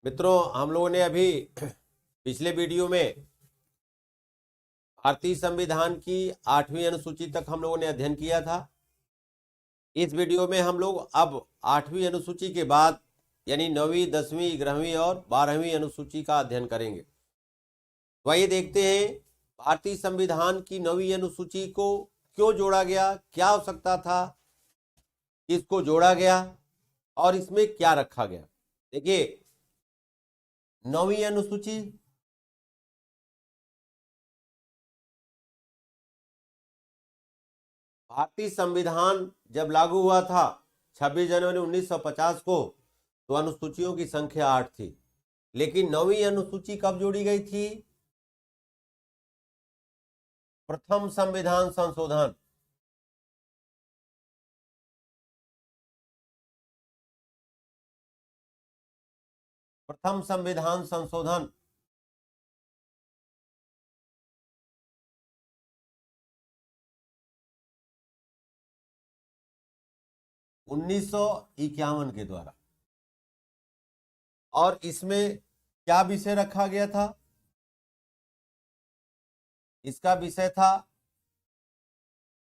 मित्रों, हम लोगों ने अभी पिछले वीडियो में भारतीय संविधान की 8वीं अनुसूची तक हम लोगों ने अध्ययन किया था। इस वीडियो में हम लोग अब 8वीं अनुसूची के बाद यानी 9वीं, 10वीं, 11वीं और 12वीं अनुसूची का अध्ययन करेंगे। तो आइए देखते हैं भारतीय संविधान की 9वीं अनुसूची को क्यों जोड़ा गया, क्या आवश्यकता था, किसको जोड़ा गया और इसमें क्या रखा गया। देखिए, 9वीं अनुसूची भारतीय संविधान जब लागू हुआ था 26 जनवरी 1950 को, तो अनुसूचियों की संख्या 8 थी। लेकिन 9वीं अनुसूची कब जोड़ी गई थी? प्रथम संविधान संशोधन प्रथम संविधान संशोधन 1951 के द्वारा। और इसमें क्या विषय रखा गया था? इसका विषय था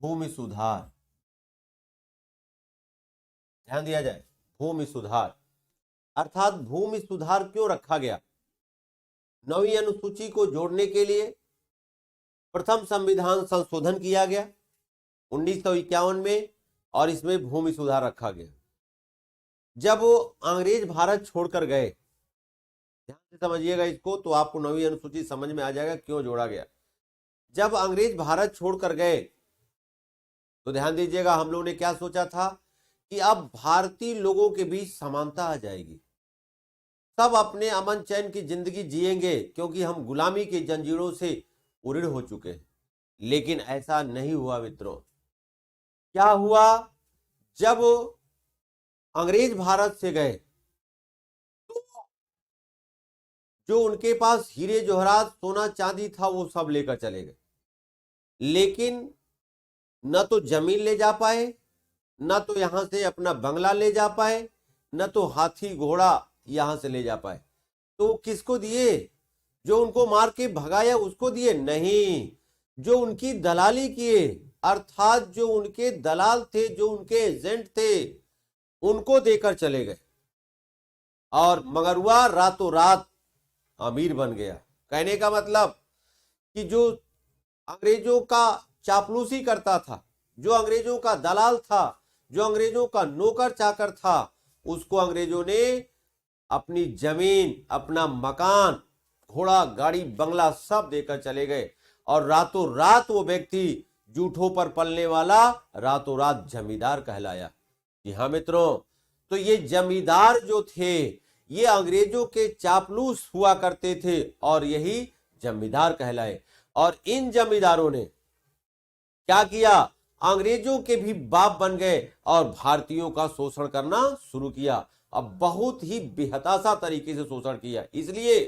भूमि सुधार। ध्यान दिया जाए, भूमि सुधार। अर्थात भूमि सुधार क्यों रखा गया? 9वीं अनुसूची को जोड़ने के लिए प्रथम संविधान संशोधन किया गया 1951 में और इसमें भूमि सुधार रखा गया। जब वो अंग्रेज भारत छोड़कर गए, ध्यान से समझिएगा इसको, तो आपको 9वीं अनुसूची समझ में आ जाएगा क्यों जोड़ा गया। जब अंग्रेज भारत छोड़कर गए तो ध्यान दीजिएगा, हम लोगों ने क्या सोचा था कि अब भारतीय लोगों के बीच समानता आ जाएगी, सब अपने अमन चैन की जिंदगी जिएंगे क्योंकि हम गुलामी की जंजीरों से उऋण हो चुके हैं। लेकिन ऐसा नहीं हुआ मित्रों। क्या हुआ? जब अंग्रेज भारत से गए तो जो उनके पास हीरे जवाहरात, सोना चांदी था वो सब लेकर चले गए। लेकिन न तो जमीन ले जा पाए, न तो यहां से अपना बंगला ले जा पाए, न तो हाथी घोड़ा यहां से ले जा पाए। तो किसको दिए? जो उनको मार के भगाया उसको दिए? नहीं, जो उनकी दलाली किए, अर्थात जो उनके दलाल थे, जो उनके एजेंट थे, उनको देकर चले गए। और मगरुआ रातों रात अमीर बन गया। कहने का मतलब कि जो अंग्रेजों का चापलूसी करता था, जो अंग्रेजों का दलाल था, जो अंग्रेजों का नौकर चाकर था, उसको अंग्रेजों ने अपनी जमीन, अपना मकान, घोड़ा, गाड़ी, बंगला सब देकर चले गए। और रातों रात वो व्यक्ति, जूठों पर पलने वाला, रातों रात जमींदार कहलाया। जी हाँ मित्रों, तो ये जमींदार जो थे ये अंग्रेजों के चापलूस हुआ करते थे और यही जमींदार कहलाए। और इन जमींदारों ने क्या किया? अंग्रेजों के भी बाप बन गए और भारतीयों का शोषण करना शुरू किया। अब बहुत ही बेहताशा तरीके से शोषण किया। इसलिए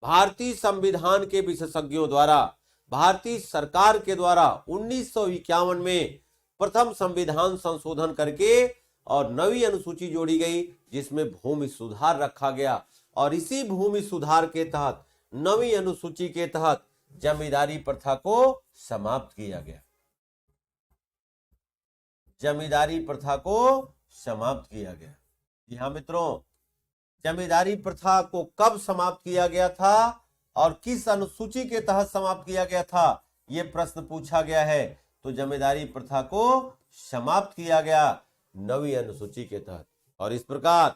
भारतीय संविधान के विशेषज्ञों द्वारा, भारतीय सरकार के द्वारा 1951 में प्रथम संविधान संशोधन करके और 9वीं अनुसूची जोड़ी गई जिसमें भूमि सुधार रखा गया। और इसी भूमि सुधार के तहत 9वीं अनुसूची के तहत जमींदारी प्रथा को समाप्त किया गया। जमींदारी प्रथा को समाप्त किया गया। जी हाँ मित्रों, जमींदारी प्रथा को कब समाप्त किया गया था और किस अनुसूची के तहत समाप्त किया गया था, यह प्रश्न पूछा गया है। तो जमींदारी प्रथा को समाप्त किया गया 9वीं अनुसूची के तहत। और इस प्रकार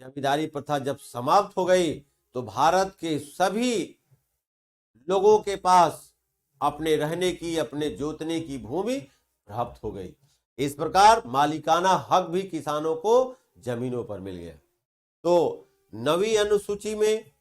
जमींदारी प्रथा जब समाप्त हो गई तो भारत के सभी लोगों के पास अपने रहने की, अपने जोतने की भूमि प्राप्त हो गई। इस प्रकार मालिकाना हक भी किसानों को जमीनों पर मिल गया। तो 9वीं अनुसूची में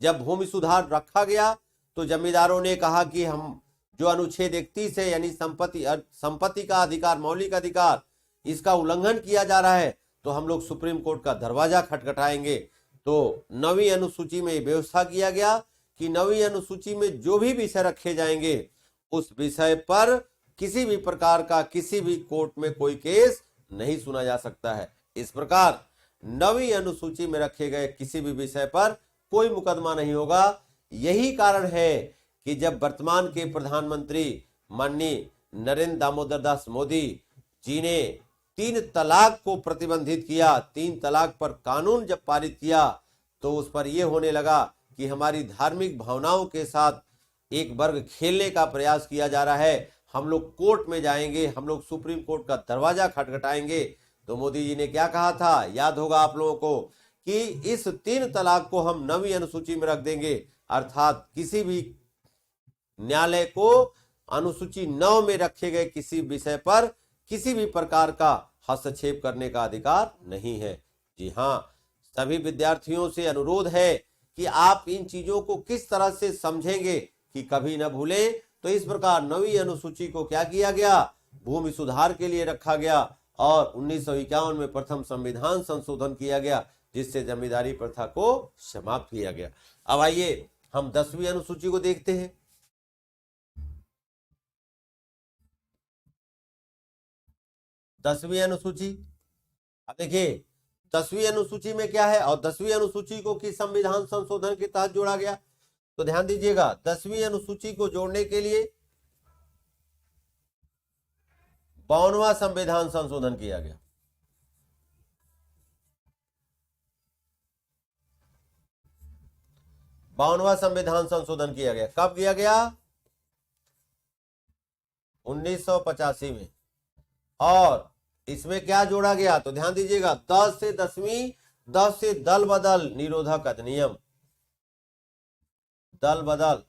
जब भूमि सुधार रखा गया तो जमींदारों ने कहा कि हम जो अनुच्छेद 31 है यानी संपत्ति का अधिकार, मौलिक अधिकार, इसका उल्लंघन किया जा रहा है तो हम लोग सुप्रीम कोर्ट का दरवाजा खटखटाएंगे। तो 9वीं अनुसूची में व्यवस्था किया गया कि 9वीं अनुसूची में जो भी विषय रखे जाएंगे उस विषय पर किसी भी प्रकार का किसी भी कोर्ट में कोई केस नहीं सुना जा सकता है। इस प्रकार 9वीं अनुसूची में रखे गए किसी भी विषय पर कोई मुकदमा नहीं होगा। यही कारण है कि जब वर्तमान के प्रधानमंत्री माननीय नरेंद्र दामोदर दास मोदी जी ने 3 तलाक को प्रतिबंधित किया, 3 तलाक पर कानून जब पारित किया, तो उस पर यह होने लगा कि हमारी धार्मिक भावनाओं के साथ एक वर्ग खेलने का प्रयास किया जा रहा है। हम लोग कोर्ट में जाएंगे, हम लोग सुप्रीम कोर्ट का दरवाजा खटखटाएंगे। तो मोदी जी ने क्या कहा था, याद होगा आप लोगों को, कि इस 3 तलाक को हम 9वीं अनुसूची में रख देंगे, अर्थात किसी भी न्यायालय को अनुसूची 9 में रखे गए किसी विषय पर किसी भी प्रकार का हस्तक्षेप करने का अधिकार नहीं है। जी हाँ, सभी विद्यार्थियों से अनुरोध है कि आप इन चीजों को किस तरह से समझेंगे कि कभी न भूलें। तो इस प्रकार 9वीं अनुसूची को क्या किया गया, भूमि सुधार के लिए रखा गया और 1951 में प्रथम संविधान संशोधन किया गया, जिससे जमींदारी प्रथा को समाप्त किया गया। अब आइए हम 10वीं अनुसूची को देखते हैं। 10वीं अनुसूची, अब देखिए 10वीं अनुसूची में क्या है और 10वीं अनुसूची को किस संविधान संशोधन के तहत जोड़ा गया, तो ध्यान दीजिएगा 10वीं अनुसूची को जोड़ने के लिए 52वां संविधान संशोधन किया गया। 52वां संविधान संशोधन किया गया। कब किया गया, 1985 में। और इसमें क्या जोड़ा गया, तो ध्यान दीजिएगा 10 से 10वीं, 10 से दल बदल निरोधक अधिनियम, दल बदल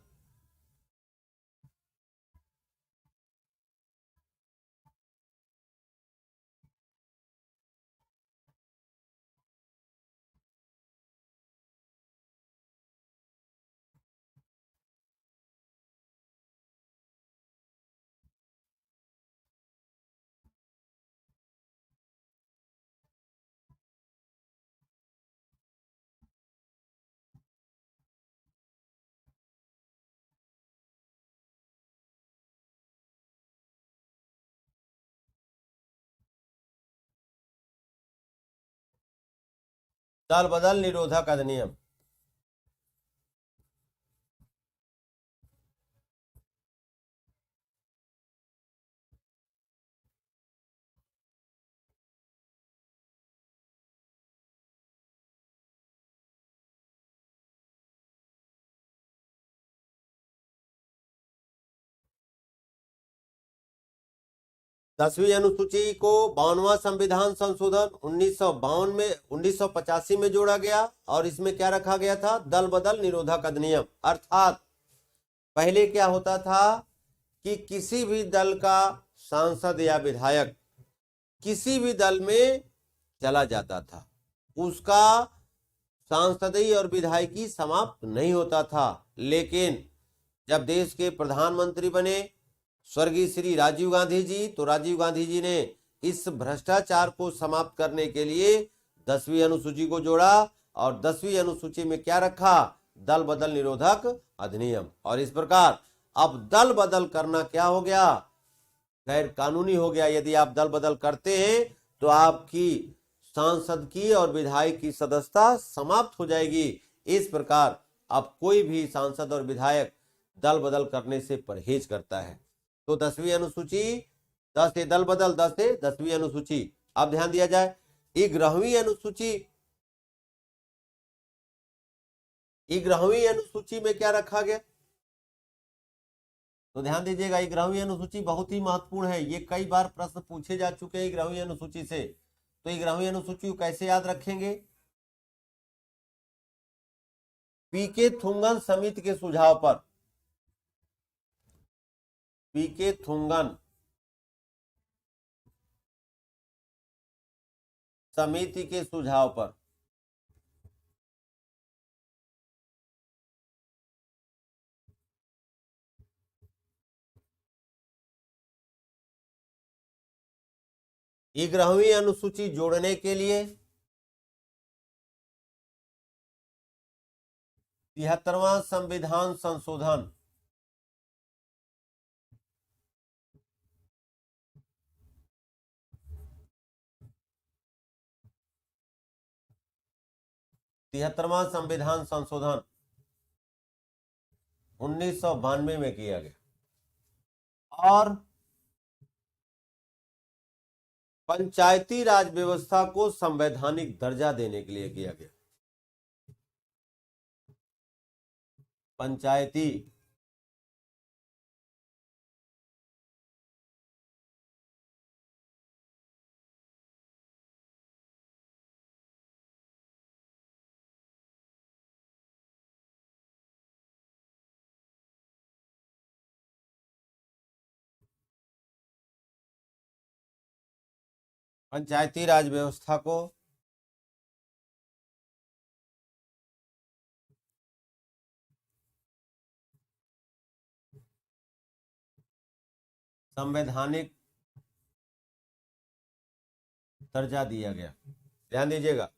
दल बदल निरोधक अधिनियम। दसवीं अनुसूची को 52वां संविधान संशोधन 1952 में 1985 में जोड़ा गया और इसमें क्या रखा गया था, दल बदल निरोधक अधिनियम। अर्थात पहले क्या होता था कि किसी भी दल का सांसद या विधायक किसी भी दल में चला जाता था, उसका सांसदीय और विधायकी समाप्त नहीं होता था। लेकिन जब देश के प्रधानमंत्री बने स्वर्गीय श्री राजीव गांधी जी, तो राजीव गांधी जी ने इस भ्रष्टाचार को समाप्त करने के लिए 10वीं अनुसूची को जोड़ा और 10वीं अनुसूची में क्या रखा, दल बदल निरोधक अधिनियम। और इस प्रकार अब दल बदल करना क्या हो गया, गैर कानूनी हो गया। यदि आप दल बदल करते हैं तो आपकी सांसद की और विधायक की सदस्यता समाप्त हो जाएगी। इस प्रकार अब कोई भी सांसद और विधायक दल बदल करने से परहेज करता है। तो 10वीं अनुसूची, 10 से दल बदल, 10 से 10वीं अनुसूची। अब ध्यान दिया जाए 11वीं अनुसूची, 11वीं अनुसूची में क्या रखा गया, तो ध्यान दीजिएगा 11वीं अनुसूची बहुत ही महत्वपूर्ण है। ये कई बार प्रश्न पूछे जा चुके हैं 11वीं अनुसूची से। तो 11वीं अनुसूची को कैसे याद रखेंगे, पीके थुंगन समिति के सुझाव पर, पीके थुंगन समिति के सुझाव पर 11वीं अनुसूची जोड़ने के लिए 73वां संविधान संशोधन 73वां संविधान संशोधन 1992 में किया गया और पंचायती राज व्यवस्था को संवैधानिक दर्जा देने के लिए किया गया। पंचायती पंचायती राज व्यवस्था को संवैधानिक दर्जा दिया गया। ध्यान दीजिएगा।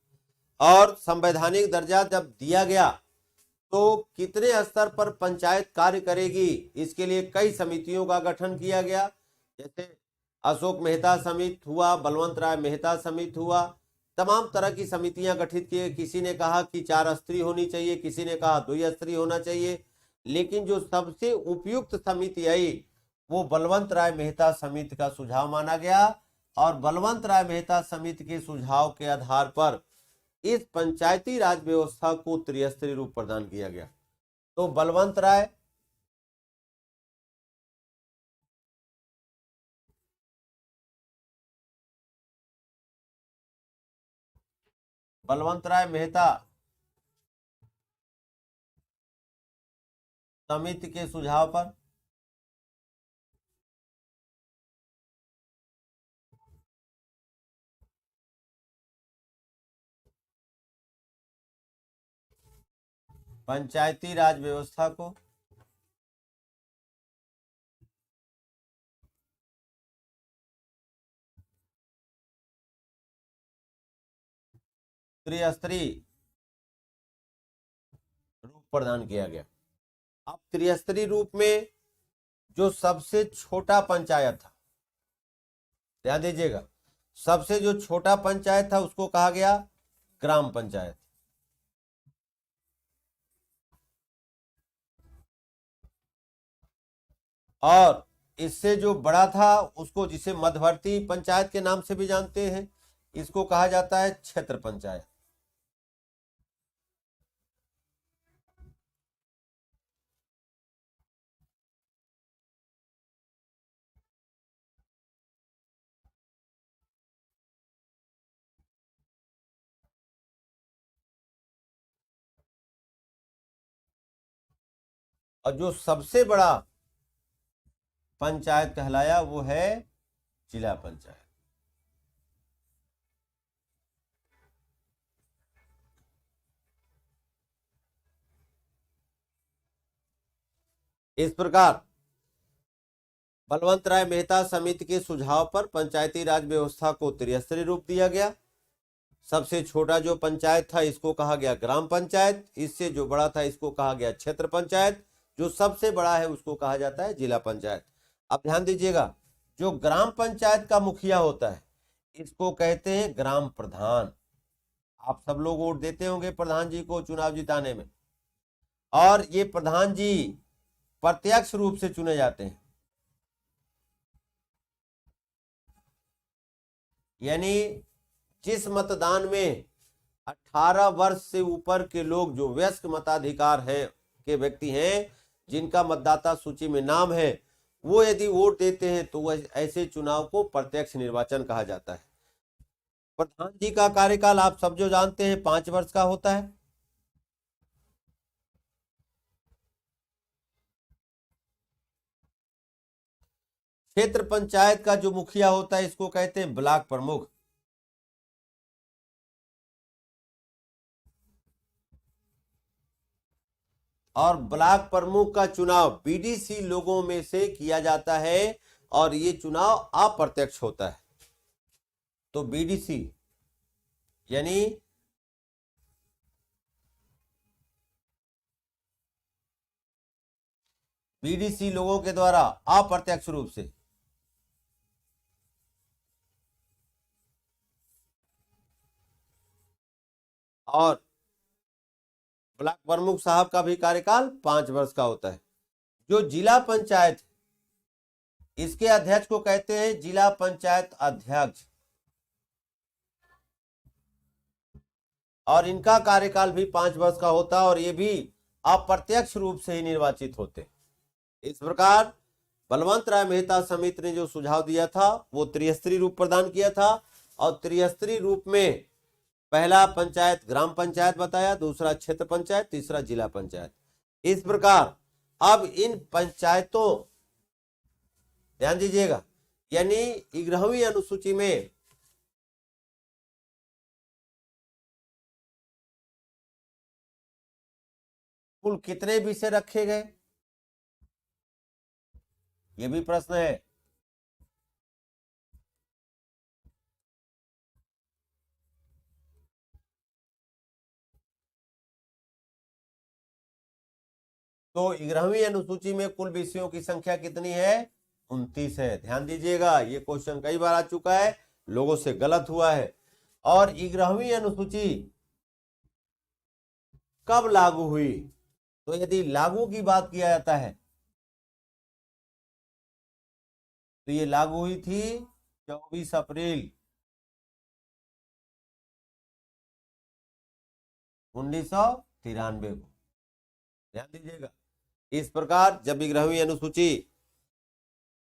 और संवैधानिक दर्जा जब दिया गया तो कितने स्तर पर पंचायत कार्य करेगी, इसके लिए कई समितियों का गठन किया गया। जैसे अशोक मेहता समिति हुआ, बलवंत राय मेहता समिति हुआ, तमाम तरह की समितियां गठित की। किसी ने कहा कि 4 स्तरीय होनी चाहिए, किसी ने कहा 2 स्तरीय होना चाहिए, लेकिन जो सबसे उपयुक्त समिति आई वो बलवंत राय मेहता समिति का सुझाव माना गया और बलवंत राय मेहता समिति के सुझाव के आधार पर इस पंचायती राज व्यवस्था को त्रिस्तरीय रूप प्रदान किया गया। तो बलवंत राय मेहता समिति के सुझाव पर पंचायती राज व्यवस्था को त्रिस्तरीय रूप प्रदान किया गया। अब त्रिस्तरीय रूप में जो सबसे छोटा पंचायत था, ध्यान दीजिएगा, सबसे जो छोटा पंचायत था उसको कहा गया ग्राम पंचायत। और इससे जो बड़ा था उसको, जिसे मध्यवर्ती पंचायत के नाम से भी जानते हैं, इसको कहा जाता है क्षेत्र पंचायत। और जो सबसे बड़ा पंचायत कहलाया वो है जिला पंचायत। इस प्रकार बलवंत राय मेहता समिति के सुझाव पर पंचायती राज व्यवस्था को त्रिस्तरीय रूप दिया गया। सबसे छोटा जो पंचायत था इसको कहा गया ग्राम पंचायत, इससे जो बड़ा था इसको कहा गया क्षेत्र पंचायत, जो सबसे बड़ा है उसको कहा जाता है जिला पंचायत। अब ध्यान दीजिएगा, जो ग्राम पंचायत का मुखिया होता है इसको कहते हैं ग्राम प्रधान। आप सब लोग वोट देते होंगे प्रधान जी को चुनाव जिताने में, और ये प्रधान जी प्रत्यक्ष रूप से चुने जाते हैं। यानी जिस मतदान में 18 वर्ष से ऊपर के लोग, जो वयस्क मताधिकार है के व्यक्ति हैं, जिनका मतदाता सूची में नाम है, वो यदि वोट देते हैं तो ऐसे चुनाव को प्रत्यक्ष निर्वाचन कहा जाता है। प्रधान जी का कार्यकाल आप सब जो जानते हैं 5 वर्ष का होता है। क्षेत्र पंचायत का जो मुखिया होता है इसको कहते हैं ब्लॉक प्रमुख। और ब्लॉक प्रमुख का चुनाव बीडीसी लोगों में से किया जाता है और ये चुनाव अप्रत्यक्ष होता है। तो बीडीसी यानी बीडीसी लोगों के द्वारा अप्रत्यक्ष रूप से और ब्लॉक प्रमुख साहब का भी कार्यकाल 5 वर्ष का होता है। जो जिला पंचायत, इसके अध्यक्ष को कहते हैं जिला पंचायत अध्यक्ष, और इनका कार्यकाल भी 5 वर्ष का होता है और ये भी अप्रत्यक्ष रूप से ही निर्वाचित होते। इस प्रकार बलवंत राय मेहता समिति ने जो सुझाव दिया था वो त्रिस्तरीय रूप प्रदान किया था, और त्रिस्तरीय रूप में पहला पंचायत ग्राम पंचायत बताया, दूसरा क्षेत्र पंचायत, तीसरा जिला पंचायत। इस प्रकार अब इन पंचायतों, ध्यान दीजिएगा, यानी 11वीं अनुसूची में कुल कितने विषय रखे गए, ये भी प्रश्न है। तो 11वीं अनुसूची में कुल विषयों की संख्या कितनी है? 29 है। ध्यान दीजिएगा, ये क्वेश्चन कई बार आ चुका है, लोगों से गलत हुआ है। और 11वीं अनुसूची कब लागू हुई? तो यदि लागू की बात किया जाता है तो ये लागू हुई थी 24 अप्रैल 1993 को। ध्यान दीजिएगा। इस प्रकार जब 11वीं अनुसूची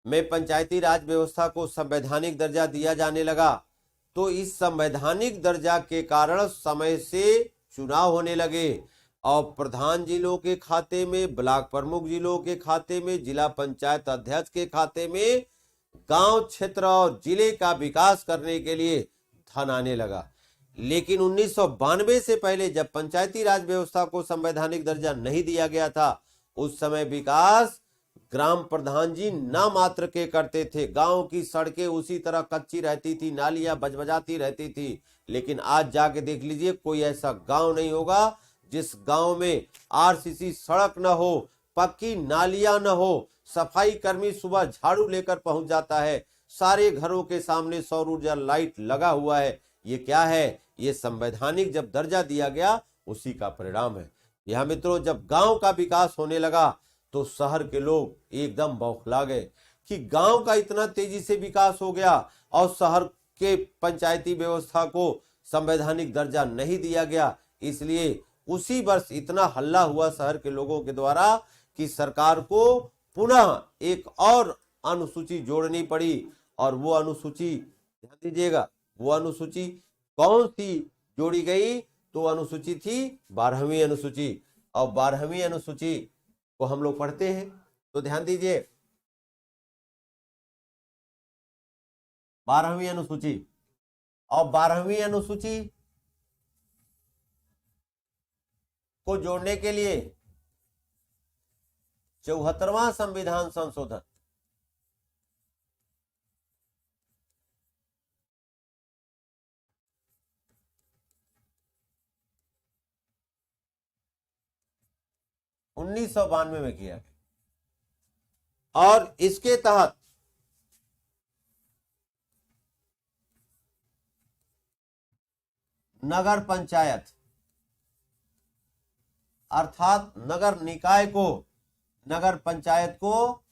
में पंचायती राज व्यवस्था को संवैधानिक दर्जा दिया जाने लगा तो इस संवैधानिक दर्जा के कारण समय से चुनाव होने लगे और प्रधान जिलों के खाते में, ब्लॉक प्रमुख जिलों के खाते में, जिला पंचायत अध्यक्ष के खाते में गांव, क्षेत्र और जिले का विकास करने के लिए धन आने लगा। लेकिन 1992 से पहले जब पंचायती राज व्यवस्था को संवैधानिक दर्जा नहीं दिया गया था, उस समय विकास ग्राम प्रधान जी ना मात्र के करते थे। गांव की सड़कें उसी तरह कच्ची रहती थी, नालियां बजबजाती रहती थी। लेकिन आज जाके देख लीजिए, कोई ऐसा गांव नहीं होगा जिस गांव में आरसीसी सड़क न हो, पक्की नालियां न हो, सफाई कर्मी सुबह झाड़ू लेकर पहुंच जाता है, सारे घरों के सामने सौर ऊर्जा लाइट लगा हुआ है। ये क्या है? ये संवैधानिक जब दर्जा दिया गया उसी का परिणाम है। यह मित्रों, जब गांव का विकास होने लगा तो शहर के लोग एकदम बौखला गए कि गांव का इतना तेजी से विकास हो गया और शहर के पंचायती व्यवस्था को संवैधानिक दर्जा नहीं दिया गया। इसलिए उसी वर्ष इतना हल्ला हुआ शहर के लोगों के द्वारा कि सरकार को पुनः एक और अनुसूची जोड़नी पड़ी। और वो अनुसूची, ध्यान दीजिएगा, वो अनुसूची कौन सी जोड़ी गई? तो अनुसूची थी 12वीं अनुसूची। और 12वीं अनुसूची को हम लोग पढ़ते हैं, तो ध्यान दीजिए, 12वीं अनुसूची। और 12वीं अनुसूची को जोड़ने के लिए 74वां संविधान संशोधन उन्नीस सौ 92 में किया गया और इसके तहत नगर पंचायत अर्थात नगर निकाय को, नगर पंचायत को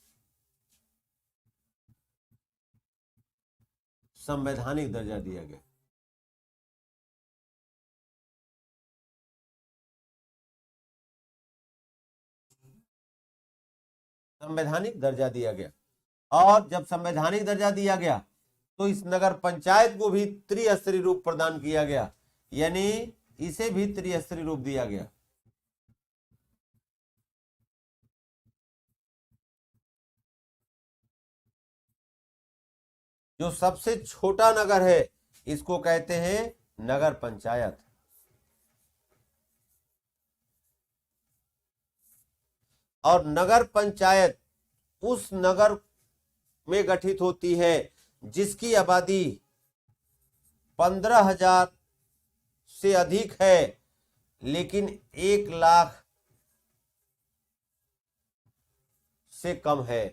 संवैधानिक दर्जा दिया गया। संवैधानिक दर्जा दिया गया। और जब संवैधानिक दर्जा दिया गया तो इस नगर पंचायत को भी त्रिस्तरीय रूप प्रदान किया गया, यानी इसे भी त्रिस्तरीय रूप दिया गया। जो सबसे छोटा नगर है इसको कहते हैं नगर पंचायत। और नगर पंचायत उस नगर में गठित होती है जिसकी आबादी 15,000 से अधिक है लेकिन 1 लाख से कम है।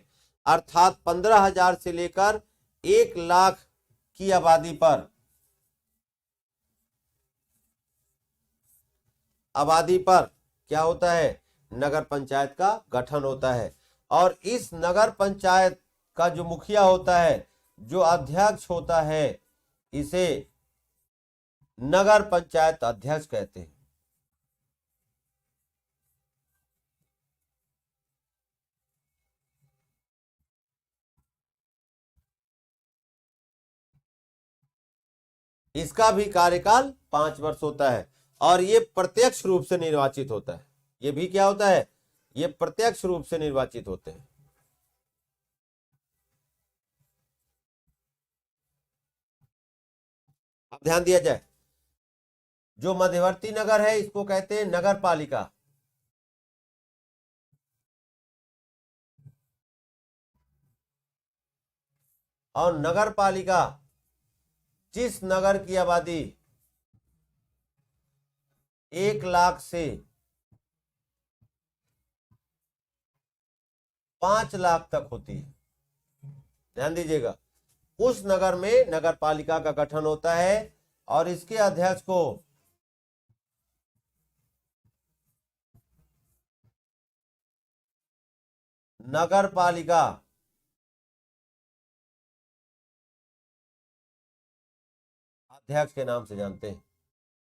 अर्थात 15,000 से लेकर 1 लाख की आबादी पर क्या होता है, नगर पंचायत का गठन होता है। और इस नगर पंचायत का जो मुखिया होता है, जो अध्यक्ष होता है, इसे नगर पंचायत अध्यक्ष कहते हैं। इसका भी कार्यकाल 5 वर्ष होता है और ये प्रत्यक्ष रूप से निर्वाचित होता है। ये भी क्या होता है, ये प्रत्यक्ष रूप से निर्वाचित होते हैं। अब ध्यान दिया जाए, जो मध्यवर्ती नगर है इसको कहते हैं नगर पालिका। और नगर पालिका जिस नगर की आबादी 1 लाख से 5 लाख तक होती है, ध्यान दीजिएगा, उस नगर में नगर पालिका का गठन होता है और इसके अध्यक्ष को नगर पालिका अध्यक्ष के नाम से जानते हैं।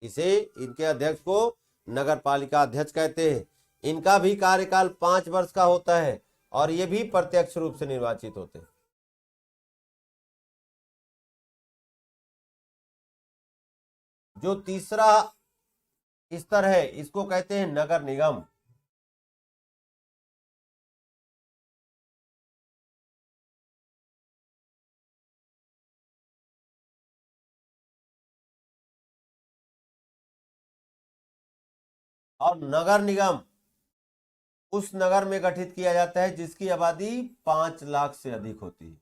इनके अध्यक्ष को नगर पालिका अध्यक्ष कहते हैं। इनका भी कार्यकाल 5 वर्ष का होता है और ये भी प्रत्यक्ष रूप से निर्वाचित होते हैं। जो तीसरा स्तर है इसको कहते हैं नगर निगम। और नगर निगम उस नगर में गठित किया जाता है जिसकी आबादी 5 लाख से अधिक होती है।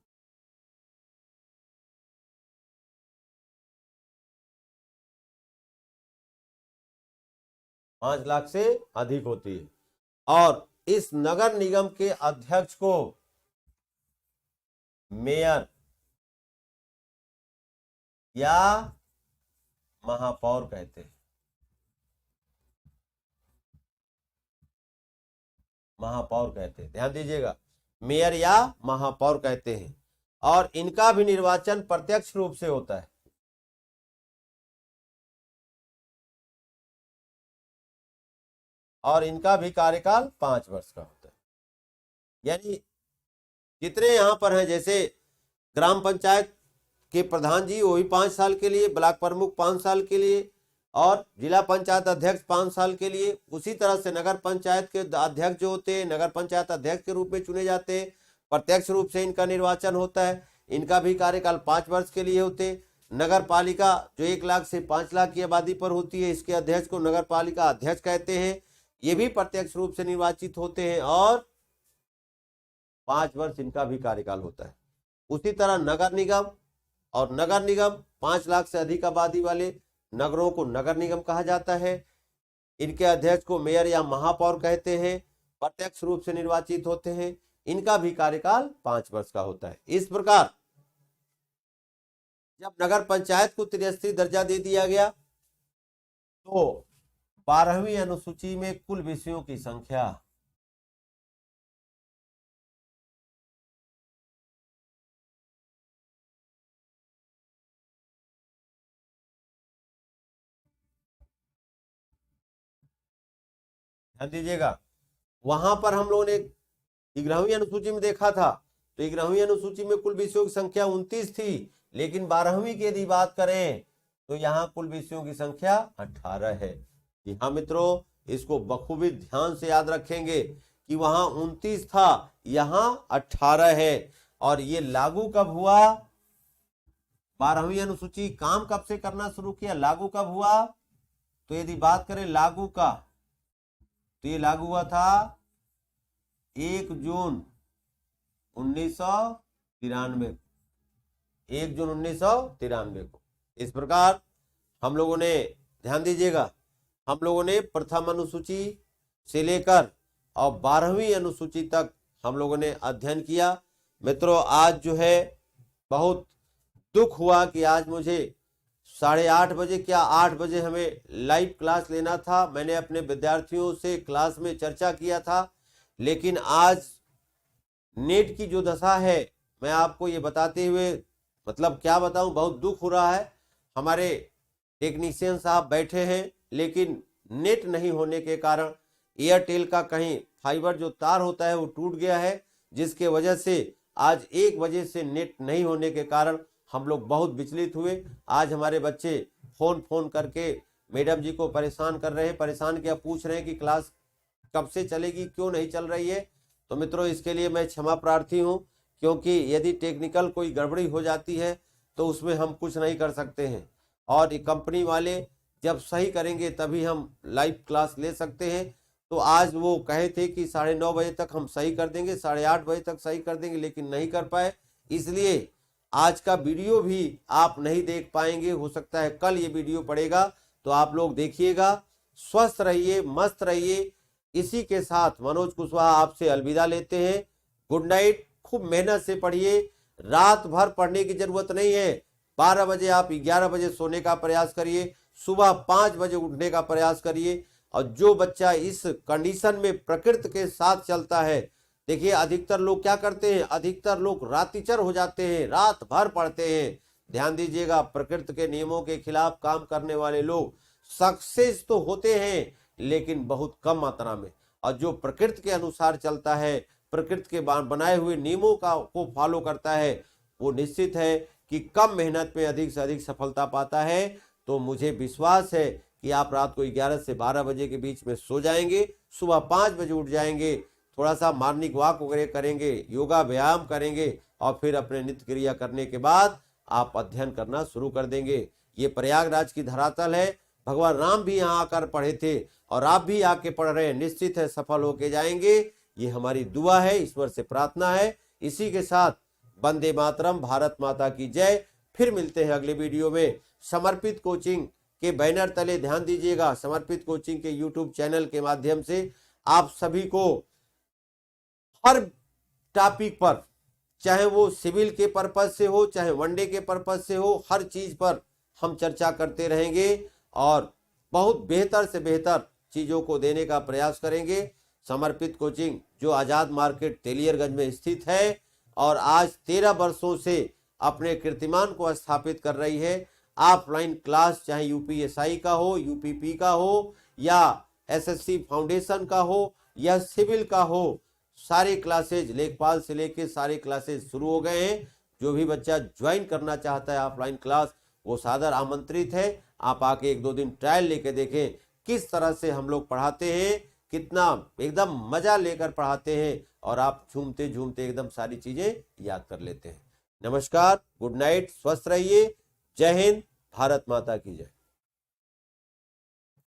5 लाख से अधिक होती है। और इस नगर निगम के अध्यक्ष को मेयर या महापौर कहते हैं। महापौर कहते हैं, ध्यान दीजिएगा, मेयर या महापौर कहते हैं। और इनका भी निर्वाचन प्रत्यक्ष रूप से होता है। और इनका भी कार्यकाल 5 वर्ष का होता है। यानी जितने यहां पर हैं, जैसे ग्राम पंचायत के प्रधान जी वो भी 5 साल के लिए, ब्लॉक प्रमुख 5 साल के लिए और जिला पंचायत अध्यक्ष 5 साल के लिए, उसी तरह से नगर पंचायत के अध्यक्ष जो होते हैं नगर पंचायत अध्यक्ष के रूप में चुने जाते हैं। प्रत्यक्ष रूप से इनका निर्वाचन होता है। इनका भी कार्यकाल 5 वर्ष के लिए होते हैं। नगर पालिका जो 1 लाख से 5 लाख की आबादी पर होती है, इसके अध्यक्ष को नगर पालिका अध्यक्ष कहते हैं। ये भी प्रत्यक्ष रूप से निर्वाचित होते हैं और 5 वर्ष इनका भी कार्यकाल होता है। उसी तरह नगर निगम, और नगर निगम 5 लाख से अधिक आबादी वाले नगरों को नगर निगम कहा जाता है। इनके अध्यक्ष को मेयर या महापौर कहते हैं, प्रत्यक्ष रूप से निर्वाचित होते हैं। इनका भी कार्यकाल 5 वर्ष का होता है। इस प्रकार जब नगर पंचायत को त्रिस्तरीय दर्जा दे दिया गया तो 12वीं अनुसूची में कुल विषयों की संख्या ध्यान दीजिएगा, वहां पर हम लोगों ने 11वीं अनुसूची में देखा था तो 11वीं अनुसूची में कुल विषयों की संख्या 29 थी, लेकिन 12वीं की यदि बात करें तो यहाँ कुल विषयों की संख्या 18 है। जी हाँ मित्रों, इसको बखूबी ध्यान से याद रखेंगे कि वहां 29 था, यहाँ 18 है। और ये लागू कब हुआ, 12वीं अनुसूची काम कब से करना शुरू किया, लागू कब हुआ, तो यदि बात करें लागू का तो ये लागू हुआ था 1 जून 1993, 1 जून 1993 को। इस प्रकार हम लोगों ने, ध्यान दीजिएगा, हम लोगों ने प्रथम अनुसूची से लेकर और 12वीं अनुसूची तक हम लोगों ने अध्ययन किया। मित्रों आज जो है बहुत दुख हुआ कि आज मुझे 8:30 बजे क्या 8 बजे हमें लाइव क्लास लेना था। मैंने अपने विद्यार्थियों से क्लास में चर्चा किया था, लेकिन आज नेट की जो दशा है, मैं आपको ये बताते हुए मतलब क्या बताऊं, बहुत दुख हो रहा है। हमारे टेक्नीशियन साहब बैठे हैं, लेकिन नेट नहीं होने के कारण एयरटेल का कहीं फाइबर जो तार होता है वो टूट गया है, जिसके वजह से आज 1 बजे से नेट नहीं होने के कारण हम लोग बहुत विचलित हुए। आज हमारे बच्चे फोन करके मैडम जी को परेशान कर रहे हैं, परेशान क्या पूछ रहे हैं कि क्लास कब से चलेगी, क्यों नहीं चल रही है। तो मित्रों, इसके लिए मैं क्षमा प्रार्थी हूं, क्योंकि यदि टेक्निकल कोई गड़बड़ी हो जाती है तो उसमें हम कुछ नहीं कर सकते हैं, और ये कंपनी वाले जब सही करेंगे तभी हम लाइव क्लास ले सकते हैं। तो आज वो कहे थे कि 9:30 बजे तक हम सही कर देंगे, 8:30 बजे तक सही कर देंगे, लेकिन नहीं कर पाए। इसलिए आज का वीडियो भी आप नहीं देख पाएंगे। हो सकता है कल ये वीडियो पड़ेगा तो आप लोग देखिएगा। स्वस्थ रहिए, मस्त रहिए। इसी के साथ मनोज कुशवाहा आपसे अलविदा लेते हैं। Good night. खूब मेहनत से पढ़िए, रात भर पढ़ने की जरूरत नहीं है। 12 बजे आप 11 बजे सोने का प्रयास करिए, सुबह 5 बजे उठने का प्रयास करिए। और जो बच्चा इस कंडीशन में प्रकृति के साथ चलता है, देखिए अधिकतर लोग क्या करते हैं, अधिकतर लोग रातिचर हो जाते हैं, रात भर पढ़ते हैं। ध्यान दीजिएगा, प्रकृति के नियमों के खिलाफ काम करने वाले लोग सक्सेस तो होते हैं, लेकिन बहुत कम मात्रा में। और जो प्रकृति के अनुसार चलता है, प्रकृति के बनाए हुए नियमों को फॉलो करता है, वो निश्चित है कि कम मेहनत में अधिक से अधिक सफलता पाता है। तो मुझे विश्वास है कि आप रात को 11 से 12 बजे के बीच में सो जाएंगे, सुबह 5 बजे उठ जाएंगे, थोड़ा सा मॉर्निंग वॉक वगैरह करेंगे, योगा व्यायाम करेंगे, और फिर अपने नित्य क्रिया करने के बाद आप अध्ययन करना शुरू कर देंगे। ये प्रयागराज की धरातल है, भगवान राम भी यहाँ आकर पढ़े थे, और आप भी आके पढ़ रहे हैं। निश्चित है सफल होके जाएंगे, ये हमारी दुआ है, ईश्वर से प्रार्थना है। इसी के साथ वंदे मातरम, भारत माता की जय। फिर मिलते हैं अगले वीडियो में। समर्पित कोचिंग के बैनर तले ध्यान दीजिएगा, समर्पित कोचिंग के यूट्यूब चैनल के माध्यम से आप सभी को हर टॉपिक पर, चाहे वो सिविल के पर्पज से हो, चाहे वनडे के पर्पज से हो, हर चीज पर हम चर्चा करते रहेंगे और बहुत बेहतर से बेहतर चीजों को देने का प्रयास करेंगे। समर्पित कोचिंग जो आजाद मार्केट तेलियरगंज में स्थित है और आज 13 वर्षों से अपने कीर्तिमान को स्थापित कर रही है। ऑफलाइन क्लास चाहे यूपीएसआई का हो, यूपीपी का हो, या एसएससी फाउंडेशन का हो, या सिविल का हो, सारे क्लासेज लेखपाल से लेके सारे क्लासेज शुरू हो गए हैं। जो भी बच्चा ज्वाइन करना चाहता है ऑफलाइन क्लास, वो सादर आमंत्रित है। आप आके 1-2 दिन ट्रायल लेके देखें किस तरह से हम लोग पढ़ाते हैं, कितना एकदम मजा लेकर पढ़ाते हैं, और आप झूमते झूमते एकदम सारी चीजें याद कर लेते हैं। नमस्कार, गुड नाइट, स्वस्थ रहिए। जय हिंद, भारत माता की जय।